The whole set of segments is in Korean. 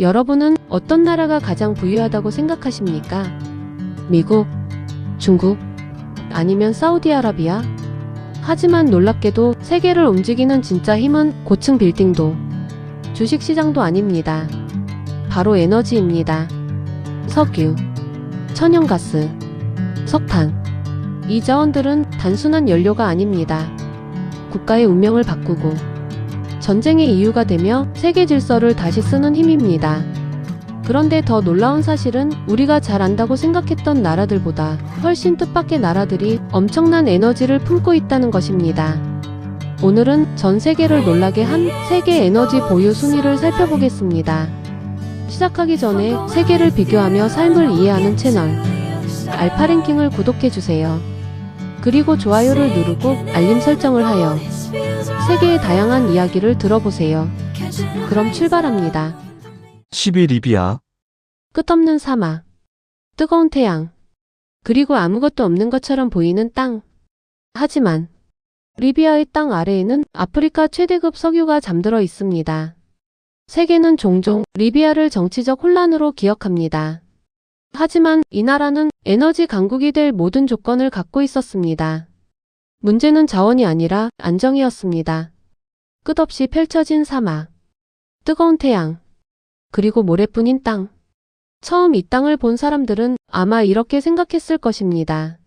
여러분은 어떤 나라가 가장 부유하다고 생각하십니까? 미국, 중국, 아니면 사우디아라비아? 하지만 놀랍게도 세계를 움직이는 진짜 힘은 고층 빌딩도, 주식시장도 아닙니다. 바로 에너지입니다. 석유, 천연가스, 석탄. 이 자원들은 단순한 연료가 아닙니다. 국가의 운명을 바꾸고 전쟁의 이유가 되며 세계 질서를 다시 쓰는 힘입니다. 그런데 더 놀라운 사실은 우리가 잘 안다고 생각했던 나라들보다 훨씬 뜻밖의 나라들이 엄청난 에너지를 품고 있다는 것입니다. 오늘은 전 세계를 놀라게 한 세계 에너지 보유 순위를 살펴보겠습니다. 시작하기 전에 세계를 비교하며 삶을 이해하는 채널 알파랭킹을 구독해주세요. 그리고 좋아요를 누르고 알림 설정을 하여 세계의 다양한 이야기를 들어보세요. 그럼 출발합니다. 10위 리비아. 끝없는 사막, 뜨거운 태양, 그리고 아무것도 없는 것처럼 보이는 땅. 하지만 리비아의 땅 아래에는 아프리카 최대급 석유가 잠들어 있습니다. 세계는 종종 리비아를 정치적 혼란으로 기억합니다. 하지만 이 나라는 에너지 강국이 될 모든 조건을 갖고 있었습니다. 문제는 자원이 아니라 안정이었습니다. 끝없이 펼쳐진 사막, 뜨거운 태양, 그리고 모래뿐인 땅. 처음 이 땅을 본 사람들은 아마 이렇게 생각했을 것입니다.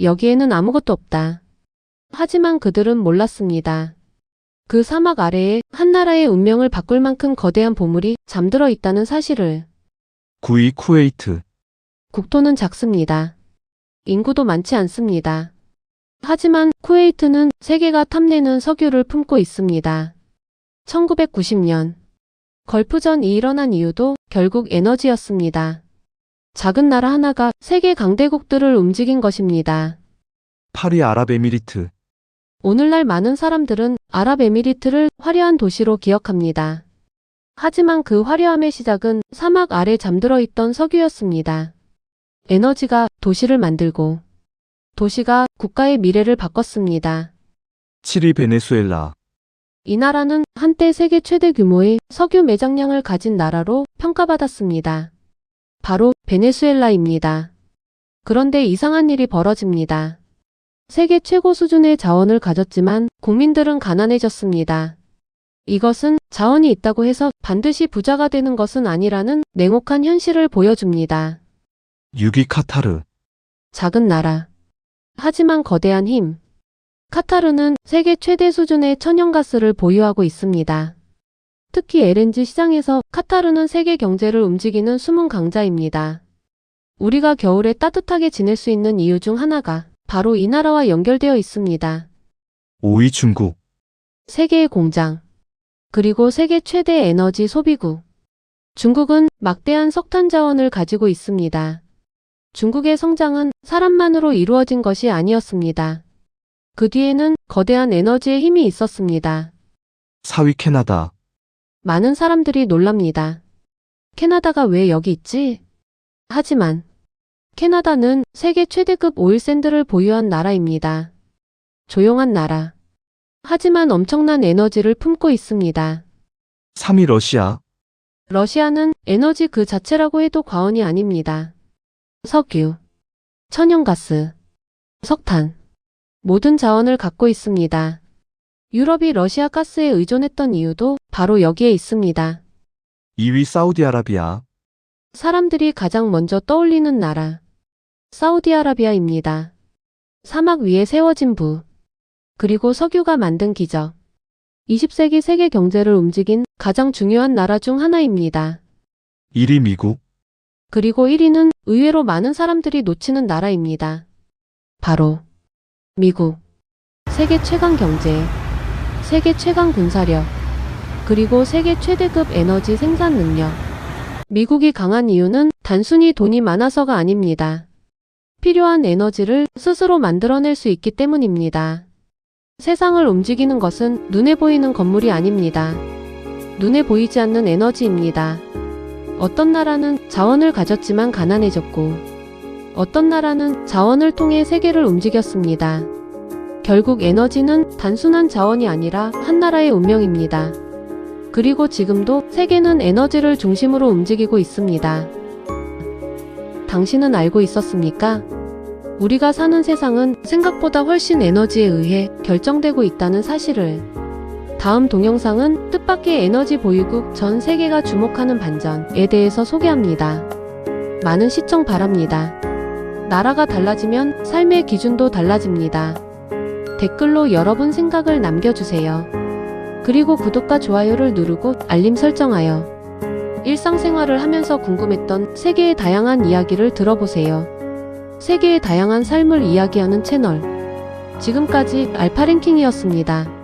여기에는 아무것도 없다. 하지만 그들은 몰랐습니다. 그 사막 아래에 한 나라의 운명을 바꿀 만큼 거대한 보물이 잠들어 있다는 사실을. 9위 쿠웨이트. 국토는 작습니다. 인구도 많지 않습니다. 하지만 쿠웨이트는 세계가 탐내는 석유를 품고 있습니다. 1990년 걸프전이 일어난 이유도 결국 에너지였습니다. 작은 나라 하나가 세계 강대국들을 움직인 것입니다. 8위 아랍에미리트. 오늘날 많은 사람들은 아랍에미리트를 화려한 도시로 기억합니다. 하지만 그 화려함의 시작은 사막 아래 잠들어 있던 석유였습니다. 에너지가 도시를 만들고 도시가 국가의 미래를 바꿨습니다. 7위 베네수엘라. 이 나라는 한때 세계 최대 규모의 석유 매장량을 가진 나라로 평가받았습니다. 바로 베네수엘라입니다. 그런데 이상한 일이 벌어집니다. 세계 최고 수준의 자원을 가졌지만 국민들은 가난해졌습니다. 이것은 자원이 있다고 해서 반드시 부자가 되는 것은 아니라는 냉혹한 현실을 보여줍니다. 6위 카타르. 작은 나라, 하지만 거대한 힘. 카타르는 세계 최대 수준의 천연가스를 보유하고 있습니다. 특히 LNG 시장에서 카타르는 세계 경제를 움직이는 숨은 강자입니다. 우리가 겨울에 따뜻하게 지낼 수 있는 이유 중 하나가 바로 이 나라와 연결되어 있습니다. 5위 중국. 세계의 공장, 그리고 세계 최대 에너지 소비국. 중국은 막대한 석탄 자원을 가지고 있습니다. 중국의 성장은 사람만으로 이루어진 것이 아니었습니다. 그 뒤에는 거대한 에너지의 힘이 있었습니다. 4위 캐나다. 많은 사람들이 놀랍니다. 캐나다가 왜 여기 있지? 하지만 캐나다는 세계 최대급 오일샌드를 보유한 나라입니다. 조용한 나라. 하지만 엄청난 에너지를 품고 있습니다. 3위 러시아. 러시아는 에너지 그 자체라고 해도 과언이 아닙니다. 석유, 천연가스, 석탄, 모든 자원을 갖고 있습니다. 유럽이 러시아 가스에 의존했던 이유도 바로 여기에 있습니다. 2위 사우디아라비아. 사람들이 가장 먼저 떠올리는 나라, 사우디아라비아입니다. 사막 위에 세워진 부, 그리고 석유가 만든 기적. 20세기 세계 경제를 움직인 가장 중요한 나라 중 하나입니다. 1위 미국. 그리고 1위는 의외로 많은 사람들이 놓치는 나라입니다. 바로 미국. 세계 최강 경제, 세계 최강 군사력, 그리고 세계 최대급 에너지 생산 능력. 미국이 강한 이유는 단순히 돈이 많아서가 아닙니다. 필요한 에너지를 스스로 만들어낼 수 있기 때문입니다. 세상을 움직이는 것은 눈에 보이는 건물이 아닙니다. 눈에 보이지 않는 에너지입니다. 어떤 나라는 자원을 가졌지만 가난해졌고, 어떤 나라는 자원을 통해 세계를 움직였습니다. 결국 에너지는 단순한 자원이 아니라 한 나라의 운명입니다. 그리고 지금도 세계는 에너지를 중심으로 움직이고 있습니다. 당신은 알고 있었습니까? 우리가 사는 세상은 생각보다 훨씬 에너지에 의해 결정되고 있다는 사실을. 다음 동영상은 뜻밖의 에너지 보유국 전 세계가 주목하는 반전에 대해서 소개합니다. 많은 시청 바랍니다. 나라가 달라지면 삶의 기준도 달라집니다. 댓글로 여러분 생각을 남겨주세요. 그리고 구독과 좋아요를 누르고 알림 설정하여 일상생활을 하면서 궁금했던 세계의 다양한 이야기를 들어보세요. 세계의 다양한 삶을 이야기하는 채널. 지금까지 알파랭킹이었습니다.